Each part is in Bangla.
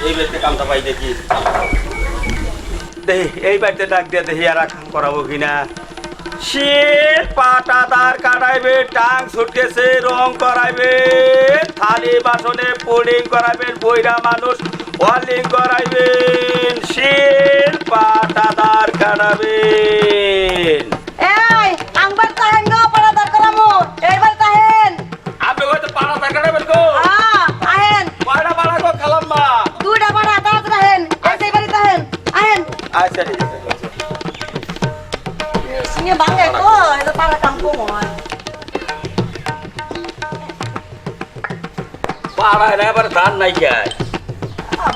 এই বাড়িতে কামটা পাই দেখি দেখি এই বাড়িতে ডাক দিয়ে দেখি আর কাম করাবো কিনা শীত পাটাদার কাটাইবে টাং ছুটকেছে রং করাইবে থালি বাসনে পুডিং করাইবেন বইরা মানুষ ওয়ালিং করাইবেন শীত পাটাদার কাটাবেন এই আংবার তাহেন গো পাড়াদার করামু এইবার তাহেন আপনি হয়তো পাটাদার কাটাবেন গো আহেন কয়টা পাড়া গো খালাম মা দুইটা পাড়া দাঁত রাহেন এই বাড়ি তাহেন আহেন আচ্ছা ঠিক আছে সিনে ভাঙে গো এটা পাড়া কাম কম হয় পাড়ায় না এবার ধান নাই গায়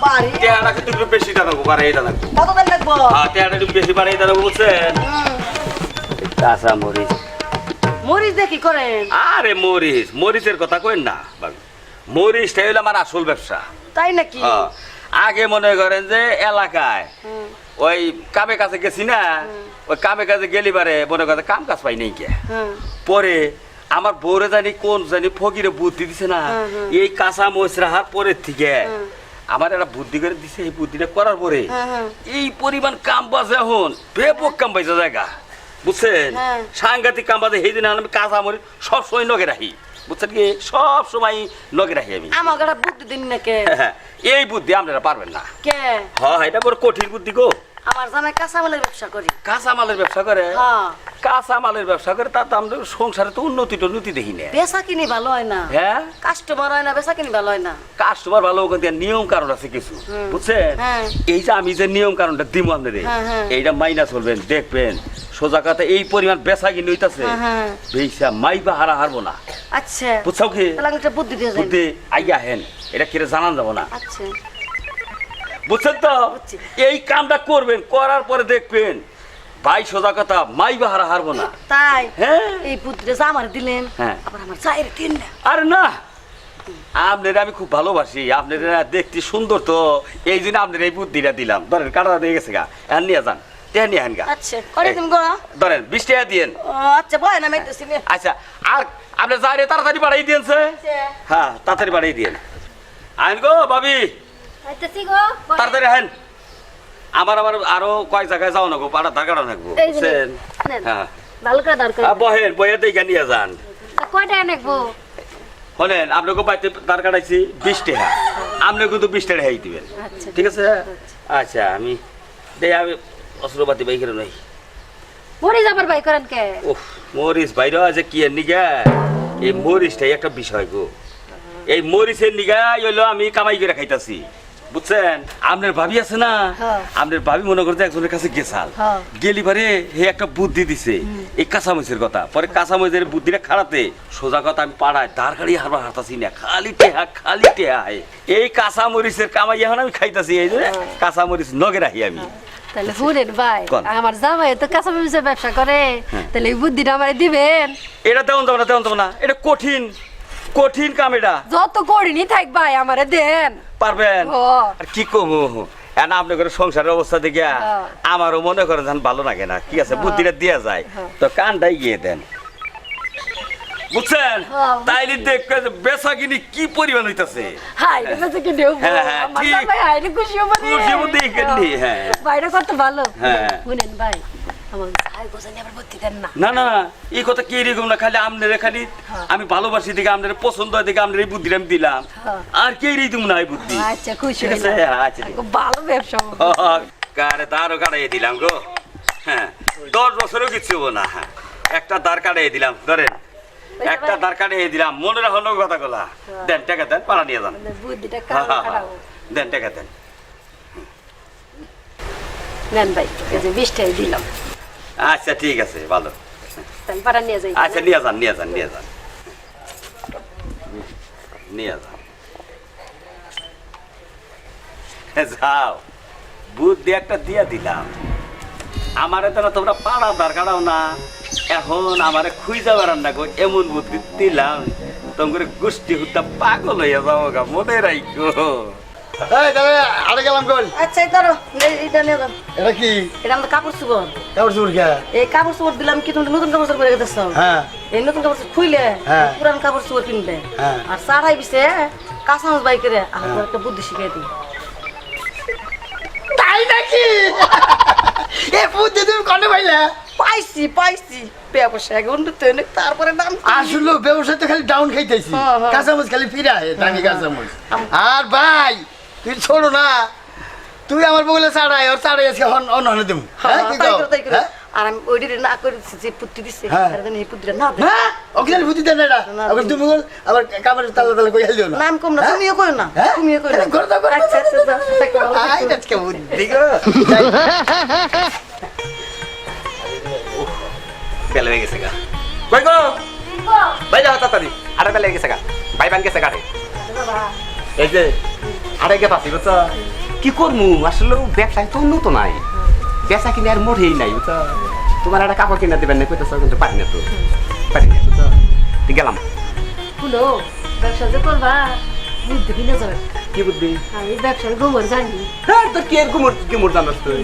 বাড়ি তেয়াটা কিন্তু একটু বেশি দাম বাড়াই দাম কত দিন লাগবো হ্যাঁ তেয়াটা একটু বেশি বাড়াই দাম বুঝছেন কাঁচা মরিচ মরিচ দিয়ে কি করেন আরে মরিচ মরিচের কথা কইন না মরিচটা হইলো আমার আসল ব্যবসা তাই নাকি হ্যাঁ, আগে মনে করেন যে এলাকায় ওই কামে কাছে গেছি না ওই কামে কাছে গেলি বারে মনে করেন কাম কাজ পাই নাই কে পরে আমার বউরে জানি কোন জানি ফকিরে বুদ্ধি দিছে না এই কাঁচা মরিচ রাখার পরের থেকে আমার একটা বুদ্ধি করে দিছে এই বুদ্ধিটা করার পরে এই পরিমাণ কাম বাজে এখন ব্যাপক কাম পাইছে জায়গা বুঝছেন সাংঘাতিক কাম বাজে সেই দিন আমি কাঁচা মরিচ সব সময় নগে রাখি বুঝছেন কি সব সময় নগে রাখি আমি আমাকে একটা বুদ্ধি দিন না কে এই বুদ্ধি আপনারা পারবেন না কে হ্যাঁ এটা বড় কঠিন বুদ্ধি গো আমার জামাই কাঁচামালের ব্যবসা করি কাঁচা মালের ব্যবসা করে হ্যাঁ কাঁচা মালের ব্যবসা করে তাতে আমাদের সংসারে তো উন্নতি দেখি না বেচা কিনি ভালো হয় না হ্যাঁ কাস্টমার হয় না বেচা কিনি ভালো হয় না কাস্টমার ভালো ওখান থেকে নিয়ম কারণ আছে কিছু বুঝছেন হ্যাঁ। এই যে আমি যে নিয়ম কারণটা দিব আপনাদের এইটা মাইনা চলবেন দেখবেন সোজা কথা এই পরিমাণ বেচা কিনে হইতাছে বেচা মাইবা হারবো না আচ্ছা বুঝছো কি তাহলে আমি একটা বুদ্ধি দিয়ে যাই বুদ্ধি আইয়া হেন এটা কিরে জানান যাবো না আচ্ছা বুঝছেন তো বুঝছি। এই কামটা করবেন করার পরে দেখবেন ভাই সোজা কথা মাইবা হারবো না তাই হ্যাঁ এই বুদ্ধিটা যা আমার দিলেন হ্যাঁ। আবার আমার চায়ের তিন না আরে না আপনার আমি খুব ভালোবাসি আপনার দেখতে সুন্দর তো এই জন্য আপনার এই বুদ্ধিটা দিলাম ধরেন কাটা দিয়ে গেছে গা এখন নিয়ে যান টেহা নিয়ে আন গা আচ্ছা করে তুমি গো ধরেন 20 টাকা দিয়েন আচ্ছা বয় না মেতেছি নে আচ্ছা আর আপনি যাই তাড়াতাড়ি বাড়াই দিয়েছে হ্যাঁ তাড়াতাড়ি বাড়াই দিয়েন আইন গো ভাবি আইতেছি গো তাড়াতাড়ি আইন আমার আরো কয়েক জায়গায় যাও না গো পাড়া দাঁড়ানো থাকবো বুঝছেন হ্যাঁ ভালো করে দরকার বহের বইয়ে দেখে নিয়ে যান কয়টা নেবো শোনেন আপনাকে বাড়িতে দাঁড় কাটাইছি 20 টাকা আপনি কিন্তু 20 টাকা হাই দিবেন ঠিক আছে আচ্ছা আমি আমি অস্ত্রপাতি বাই করে নই মরিচ আবার বাই করেন কে ওহ মরিচ বাইরে আছে কি এর নিগা এই মরিচটাই একটা বিষয় গো এই মরিচের নিগা হইলো আমি কামাই করে খাইতাছি বুঝছেন আপনার ভাবি আছে না আপনার ভাবি মনে করতে একজনের কাছে গেছাল গেলি পারে হে একটা বুদ্ধি দিছে এই কাঁচামরিচের কথা পরে কাঁচামরিচের বুদ্ধিটা খারাতে সোজা কথা আমি পাড়ায় দাঁড় গাড়ি হারবার হাঁটাছি না খালি টেহা এই কাঁচামরিচের কামাই এখন আমি খাইতাছি এই যে কাঁচামরিচ নগে রাখি আমি তাহলে শুনেন ভাই আমার জামাই তো কাঁচামরিচের ব্যবসা করে তাহলে এই বুদ্ধিটা আমারে দিবেন এটা তেমন যাবো না এটা কঠিন কাম এটা যত করিনি থাক ভাই আমারে দেন পারবেন ও। আর কি কমু এখন আপনি করে সংসারের অবস্থা দেখিয়া আমারও মনে করেন যেন ভালো লাগে না ঠিক আছে বুদ্ধিটা দেওয়া যায় তো কানটাই গিয়ে দেন বুঝছেন তাইলে দেখবে যে বেচা কিনি কি পরিমাণ হইতাছে হাই বেঁচে কি দেব হ্যাঁ, হ্যাঁ, আমার ঠিক। জামাই হাইরে খুশি হবে রে। খুশি হবো দেখে নি, হ্যাঁ। বাইরে কত ভালো হ্যাঁ। শুনেন ভাই আমার ছাই গোছানি আবার বুদ্ধি দেন না না এই কথা কি এরকম না খালি আপনার খালি আমি ভালোবাসি দেখে আপনার পছন্দ হয় দেখে আপনার এই বুদ্ধিটা আমি দিলাম আর কে রে তুমি না এই বুদ্ধি আচ্ছা খুশি ঠিক আছে হইলাম। আচ্ছা ঠিক খুব ভালো ব্যবসা হবে। কারে দাঁড়ও কাটাই দিলাম গো হ্যাঁ 10 বছরও কিছু হবো না হ্যাঁ একটা দাঁড় কাটাই দিলাম ধরেন একটা দাঁড় কাটিয়ে দিলাম মনে রাখো কথা গুলা দেন টাকা দেন পাড়া নিয়ে যান আমাদের বুদ্ধিটা কাটাবো দেন টাকা দেন নেন ভাই এই যে 20 টাই দিলাম আচ্ছা ঠিক আছে ভালো তাহলে পাড়া নিয়ে যাই আচ্ছা নিয়ে যান যাও বুদ্ধি একটা দিয়ে দিলাম আমারে তো না তোমরা পাড়া দাঁড় কাটাও না এখন আমারে খুঁজা বেড়ান না গো এমন বুদ্ধি দিলাম তোমার গোষ্ঠী হুতা পাগল হইয়া যাবো গা মনে রাখো এই তবে আরে গেলাম কই আচ্ছা ধরো এইটা নিয়ে যাও এটা কি এটা আমাদের কাপড় চোপড় কাপড় চোপড় কে এই কাপড় চোপড় দিলাম কি তুমি নতুন কাপড় চোপড় করে গেছো হ্যাঁ এই নতুন কাপড় চোপড় খুইলে হ্যাঁ। পুরান কাপড় চোপড় কিনবে হ্যাঁ। আর সারাই বিছে কাঁচামচ বাই করে আমার একটা বুদ্ধি শিখাই দিই নাকি এ বুদ্ধি তুমি কনে পাইলে পাইছি ব্যবসা উন্নত হইলে তারপরে দাম আসলে ব্যবসা তো খালি ডাউন খাইতেছি কাঁচামচ খালি ফিরে আহে দামি কাঁচামচ আর ভাই তুই ছোড়ো না তুই আমার বলে চাড়াই ওর চাড়াই আজকে অন্য দেবো আর আমি ওইটা না করে যে পুত্রি দিছে হ্যাঁ। এই পুত্রিটা না দেয় হ্যাঁ ওকে খালি বুদ্ধি দেন এটা আবার তুমি বল আবার কামারের তালা তালা কই হেল দিও না নাম কম না তুমিও কই না হ্যাঁ? তুমিও কই না করে দাও, করে দাও। আচ্ছা দাও আই আজকে বুদ্ধি গো বেলা হয়ে গেছে গা কই গো ভাই যাও তাড়াতাড়ি আরে বেলা হয়ে গেছে গা ভাই বান গেছে গাড়ি এই যে আরে গে পাতি বুঝছ কি করমু আসলে ব্যবসায় তো উন্নত নাই বেচা কিনে আর মোটেই নাই বুঝছ তোমার একটা কাপড় কিনে দেবেন না কইতেছ কিন্তু পারি না তো পারি না বুঝছ ঠিক গেলাম শুনো ব্যবসা যে করবা বুদ্ধি কিনে যাবে কি বুদ্ধি আমি ব্যবসার গোবর জানি হ্যাঁ তোর কি এরকম কি মোর জানাস তুই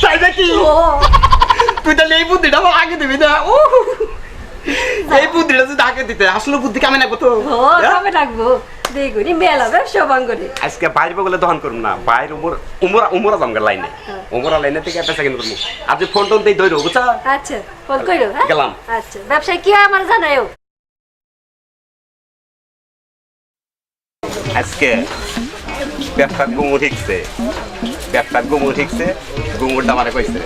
তাই নাকি তুই তাহলে এই বুদ্ধিটা আমার আগে দিবি না ও এই বুদ্ধিটা যদি আগে দিতে আসলে বুদ্ধি কামে না কত ও কবে রাখবো দেখুনি মেলা ব্যবসা বাঙ্গরে আজকে বাইরে বগলে দহন করুম না বাইরে উমরা জমগা লাইনে উমরা লাইনে থেকে একটা সেকেন্ড করবো আর যে ফোন টোন দিয়ে ধরো বুঝছা আচ্ছা ফোন কইরো হ্যাঁ গেলাম। আচ্ছা ব্যবসায় কি হয় আমার জানায়ও আজকে ব্যবসার গুমুর ঠিকছে ব্যবসার গুমুর ঠিকছে গুমুরটা আমারে কইছে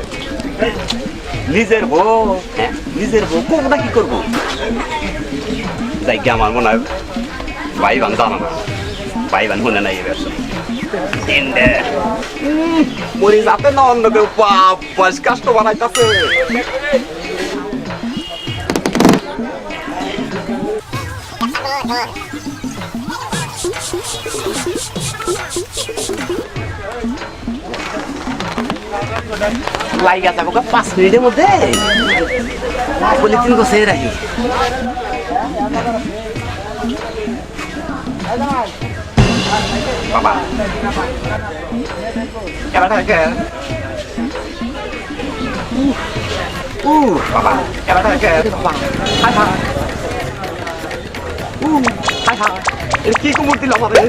নিজের বউ হ্যাঁ নিজের বউ কোনটা কি করবো যাই কি আমার মনে হয় ভাই বান জানা না ভাই বান শুনে নাই এই ব্যবসা মরি যাতে না অন্য কেউ পাঁচ কাস্টমার আইতাছে লাইগা যাবো 5 মিনিটের মধ্যে বলে 3 বছর রাখি বাবা এবার থাকে বাবা এবার থাকে বাবা হাই হাই হাই হাই এটা কি কুমুর দিল আমারে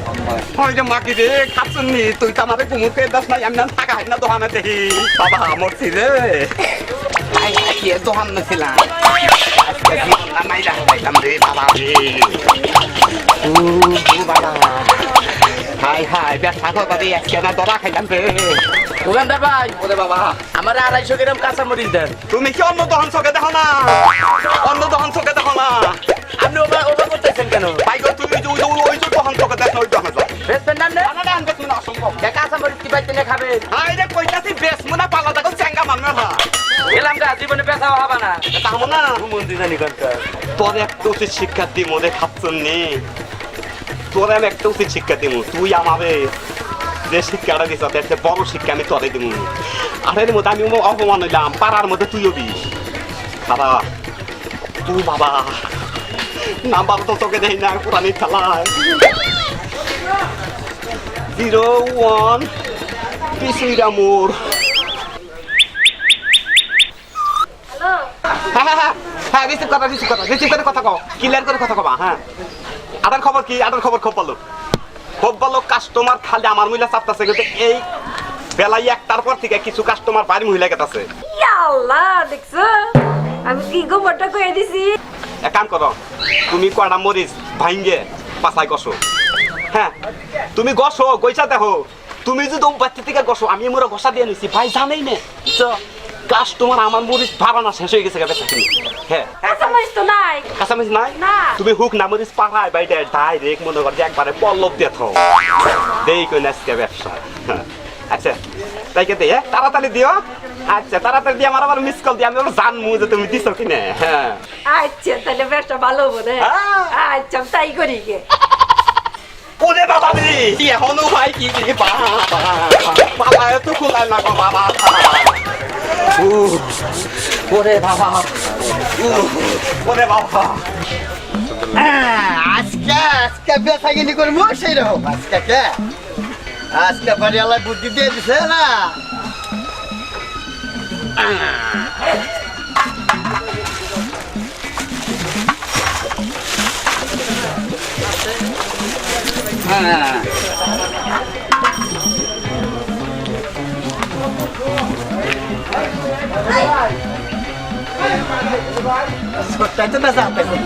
হয় যে মাকি রে খাচ্ছুন নি তুই তো আমারে কুমুরকে দাস নাই আমি না থাকা হয় না দোকানে দেখি বাবা মরছি রে হাই হাই কি দোকান না ছিলাম নাই রাখলাম রে বাবা রে বাবা হাই হাই ব্যবসা করবা দিয়ে আজকে না দরা খাইলাম রে দোকানদার ভাই ওরে বাবা আমার 250 গ্রাম কাঁচা মরিচ দেন তুমি কি অন্য দহন চোখে দেখো না অন্য দহন চোখে দেখো না আপনি ওভার করতেছেন কেন ভাই গো তুমি যে ওই যে দহন চোখে দেখো ওই দহন চোখে বেচবেন না আনাটা আনবে তুমি না অসম্ভব কাঁচা মরিচ কি বাইতে খাবে হাই রে কইতাছি বেশ মুনা পালা দেখো চেঙ্গা মানবে না এলাম গা জীবনে বেচা হবে না তাহলে না মন্দির জানি কানকা তোর একটা উচিত শিক্ষা দিই মনে খাচ্ছন নি তোর আমি একটা উচিত শিক্ষা দিব তুই আমারে যে শিক্ষাটা দিছ তার বড় শিক্ষা আমি তোরে দিব আর এর মধ্যে আমি অপমান হইলাম পাড়ার মধ্যে তুইও দিস খারা তুই বাবা নাম্বার তো তোকে দেই না পুরানি খেলায় 01 পিসুইরা মোর হ্যালো হ্যাঁ রিসিভ করে কথা কও ক্লিয়ার করে কথা কবা হ্যাঁ আদার খবর কি আদার খবর খুব ভালো কাস্টমার খালি আমার মহিলা চাপতাছে কিন্তু এই বেলায় 1টার পর থেকে কিছু কাস্টমার বাড়ি মহিলা গেতাছে আল্লাহ দেখছো আমি কি গোবরটা কইয়া দিছি এক কাম করো তুমি কয়টা মরিচ ভাঙ্গে পাছাই গসো হ্যাঁ তুমি গসো গইছা দেখো তুমি যদি বাচ্চা থেকে গসো আমি মোরা ঘষা দিয়ে নিছি ভাই জানেই না কাস্টমার আমার মরিচ ভাড়া না শেষ হয়ে গেছে হ্যাঁ কাঁচামরিচ তো নাই কাঁচামরিচ নাই না। তুমি হুক না মরিচ পাড়ায় বাইরে ডাইরেক্ট মনে কর যে একবারে পল্লব দিয়ে থাও দেই কই আজকে ব্যবসা আচ্ছা তাই কে দে তাড়াতাড়ি দিও আচ্ছা তাড়াতাড়ি দিয়ে আমার আবার মিস কল দিয়ে আমি জানমু যে তুমি দিছো কিনা হ্যাঁ আচ্ছা তাহলে ব্যবসা ভালো হবে আচ্ছা তাই করি গে ওরে বাবা রে এখনো ভাই কি রে বাবা বাবা এত খোলা না গো বাবা ওরে বাবা ওরে বাবা আজকে বেচা কিনি করবো সেই রকম আজকে বাড়িওয়ালা বুদ্ধি দিয়ে দিছে না ছোটটাই তো বেচা পেছে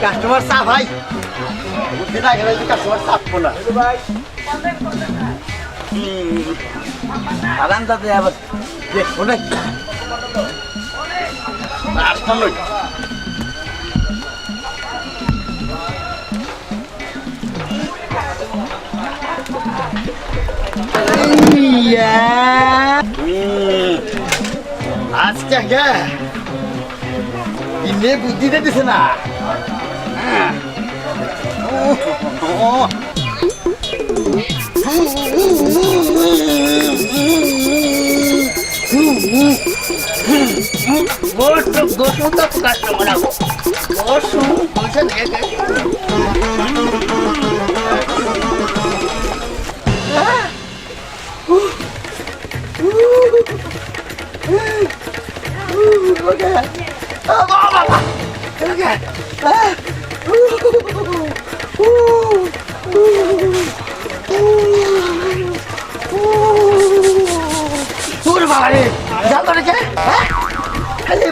কাস্টমার চা ভাই বুদ্ধি না গেলে কাস্টমার চাপবো না আরামদাতে আবার দেখবো নাকি আসতাম নই আজকে কে ইনে বুদ্ধি দিতেছে না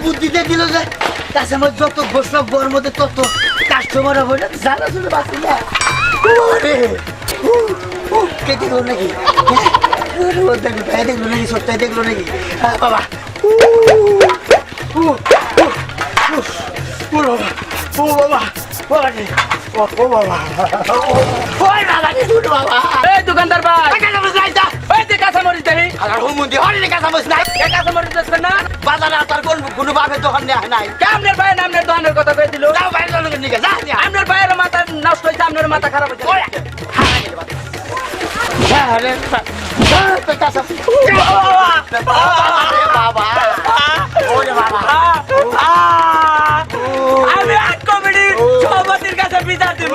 বুদ্ধিতে দিল যে কাস্টমার যত বসলো বর মধ্যে তত কাস্টমার হবে না জানা শুনে বাঁচি না কেটে গেল নাকি দেখলো নাকি সত্যায় দেখলো নাকি বাবা ও বাবা এই দোকানদার ভাই ওই যে কাঁচামরিচ দেই বাজারে আর কোনো বাপের দোকান নাই আপনার ভাই আপনার দোকানের কথা কই দিল আপনার ভাইয়ের মাথা নষ্ট হয়েছে আপনার মাথা খারাপ হয়েছে আমি আট কমিটি সভাপতির কাছে বিচার দিব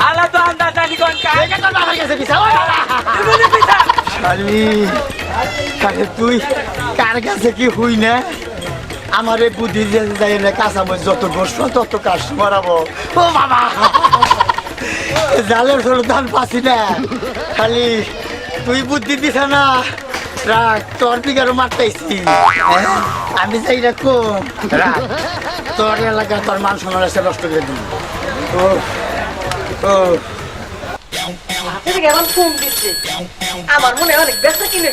আলা তো আন্দাজ জানি কোন তুই কার কাছে কি হই না আমার এই বুদ্ধি যাই না কাঁচামরিচ যত বসবো তত কাস্টমার হবো ও বাবা জালের ধরো ধান পাচ্ছি না খালি তুই বুদ্ধি দিছ না রাখ তোর বিঘারও মারতেছি আমি চাই রাখুন রাখ তোর এলাকা তোর মান সম্মান এসে নষ্ট করে দিন ও ও ফোন দিচ্ছে আমার মনে অনেক ব্যস্ত কিনে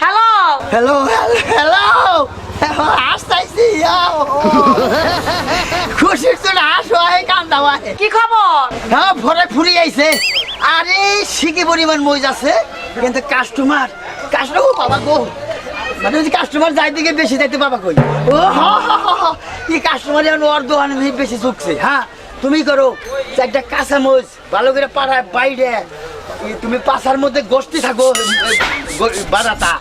হ্যালো হ্যালো হ্যালো আসতেছি খুশির জন্য আসো কান্দা কি খবর হ্যাঁ ভরে ফুরি আইছে আরে শিখি পরিমাণ মজ আছে কিন্তু কাস্টমার বাবা গো মানে যদি কাস্টমার যাই দিকে বেশি যাইতে পাবা কই ও এই কাস্টমার এখন ওর দোকানে বেশি চুকছে হ্যাঁ তুমি করো একটা কাঁচামরিচ ভালো করে পাড়ায় বাইরে তুমি পাশার মধ্যে গোষ্ঠী থাকো বাদাতা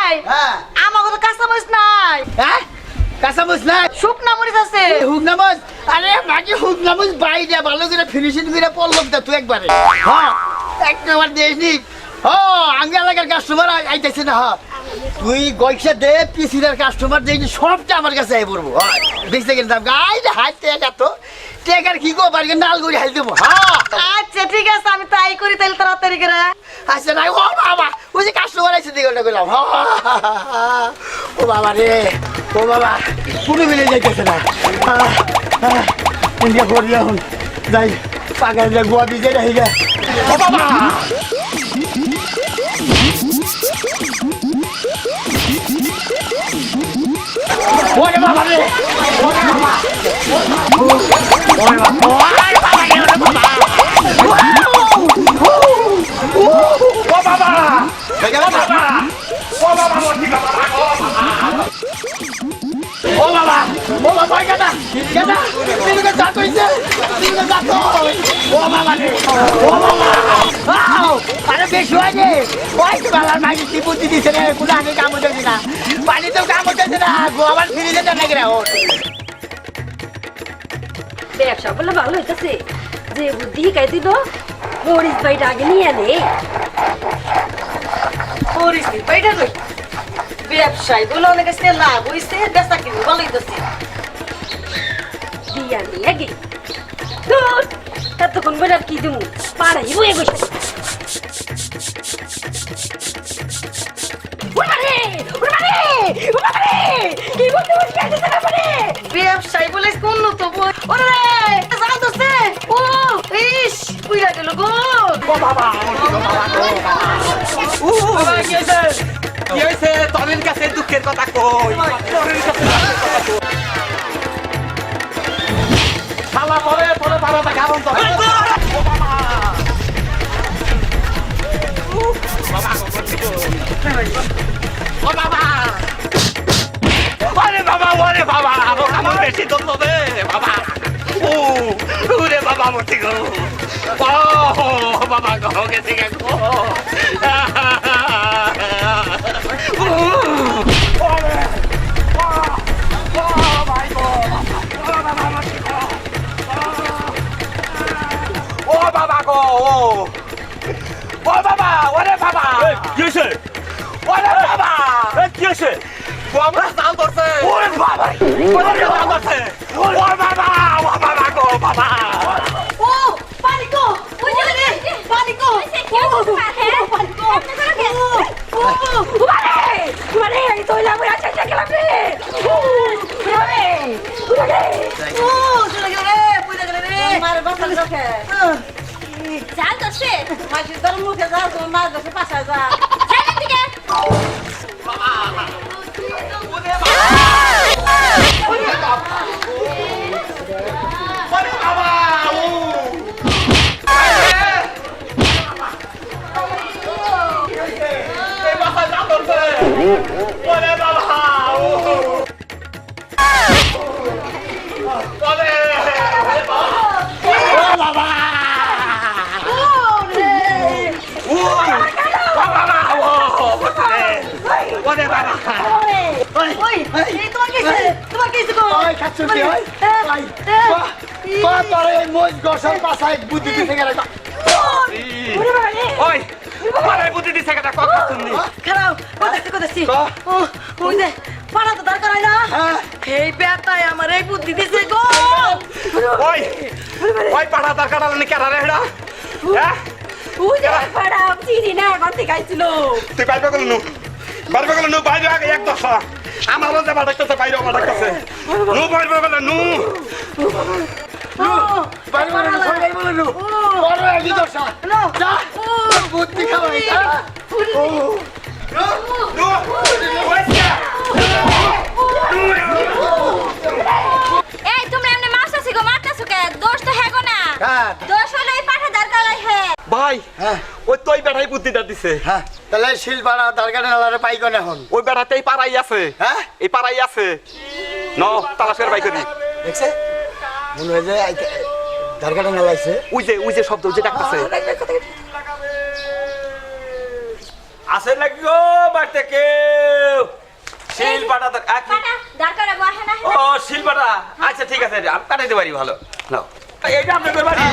এই হ্যাঁ আমার তো কাঁচামরিচ নাই হ্যাঁ কাঁচামরিচ নাই শুকনা মরিচ আছে হুকনামজ আরে বাকি হুকনামজ বাইরে ভালো করে ফিনিশিং করে পড়লাম তা তুই একবারে হ্যাঁ একবার দেশনি ও আঙ্গে এলাকার কাস্টমার আইতেছে না হ্যাঁ তুই গয়সা দে পিসির কাস্টমার দেখি সবটা আমার কাছে আই পড়বো দেখতে গেলে দাম গাই হাইতে এত টেকার কি গো বাড়ি নাল করে হাই দেবো হ্যাঁ আচ্ছা ঠিক আছে আমি তাই করি তাহলে তাড়াতাড়ি করে আচ্ছা না ও বাবা ওই যে কাস্টমার আছে দিকে ওটা করলাম ও বাবা রে ও বাবা পুরো মিলে যাইতেছে না ইন্ডিয়া করি এখন যাই পাকা গোয়া বিজে রাহি গে ও বাবা ওরে বাবা রে ওরে বাবা ওরে বাবা ও বাবা ও বাবা কেডা কেডা তিনকে জাত হইছে তিনকে জাত ও বাবা রে ও বাবা আরে বেশি হয়নি ওই তো বাবার মাঝে কি বুদ্ধি দিছে রে কোনো আগে কাম হচ্ছে না পানি তো কাম হচ্ছে না গোয়াবার ফিরে যেতে নাকি রে ও ব্যবসা বলে ভালো হইতেছে যে বুদ্ধি শিখাই দিল মরিচ বাইটা আগে নিয়ে আনে মরিচ বাইটা কই ব্যবসায় বলে অনেক কাছে লাভ হইছে বেচা কিনে ভালো হইতেছে বিয়া নেই আগে তোর এতক্ষণ বলে আর কি দেবো পাড়াই বয়ে বসে ব্যবসায়ী বলে কোন তো ওরে জানা দোস্তে ও ইস পুইরা গেল গো কি হয়েছে তোর কাছে দুঃখের কথা কই শালা পরে পরে বারোটা কারণ তো ও বাবা ওরে বাবা ওরে বাবা আমার বেশি দম হবে বাবা ওরে বাবা মতি গো ও বাবা গো গেছে গো ও বাবা গো ও বাবা ওরে বাবা কি হয়েছে ওরে বাবা কি হয়েছে বাবা সাল করছে ওরে বাবা ওরে সাল করছে ও বাবা গো বাবা ও পানি গো ওই যে রে পানি গো পানি গো মানে তোই লাগবে আচ্ছা গেলাম রে ও চলে গেল রে পুইরা গেল রে মারে বাসাল রাখে চাল দশে মাঝে তোর মুখে যা তো মার দশে পাশা যা চালের দিকে ওই এই তোমার কিছে গো ওই খাচ্ছু কি হয় ভাই তোরে এই মোজ গসর পাছায় বুদ্ধি দিতে গেলে ওই মারে বুদ্ধি দিছে কেটা কথা শুননি খারাপ কোথাছি ও ওই যে পাড়া তো দরকার হয় না এই বেটাই আমার এই বুদ্ধি দিছে গো ওই ওই পাড়া দরকার হলে কেরা রে হেডা হ্যাঁ ওই যে পাড়া চিনি না এখন থেকে আইছিল তুই বাইবে গেল নু বাইরে আগে এক দশা আমার মধ্যে বাড়াইতেছে বাইরে বাড়াইতেছে নু বাইবে গেল নু বাড়ি বাড়ি সবাই বলে নো বড় একই দশা যা বুদ্ধি খাওয়াই ও নু এই তোমরা এমনি মাছ আছে গো মারতাছো কে দোষ তো হেগো না দোষ হলে এই পাঠা দরকার হে ভাই হ্যাঁ ওই তো ওই বেড়াই বুদ্ধিটা দিছে হ্যাঁ তাহলে শিলপাড়া দরকার নালারে পাইকন এখন ওই বেড়াতেই পাড়াই আছে হ্যাঁ এই পাড়াই আছে ন তালাশের বাইক দি দেখছে মনে হয় যে দরকার নালাইছে ওই যে শব্দ যে ডাকতেছে আসে লাগি গো বাড়তে কেউ শিলপাটা পাঠা দরকার গো হে না ও শিলপাটা আচ্ছা ঠিক আছে আমি কাটাইতে পারি ভালো নাও এইটা আপনাদের বাড়ি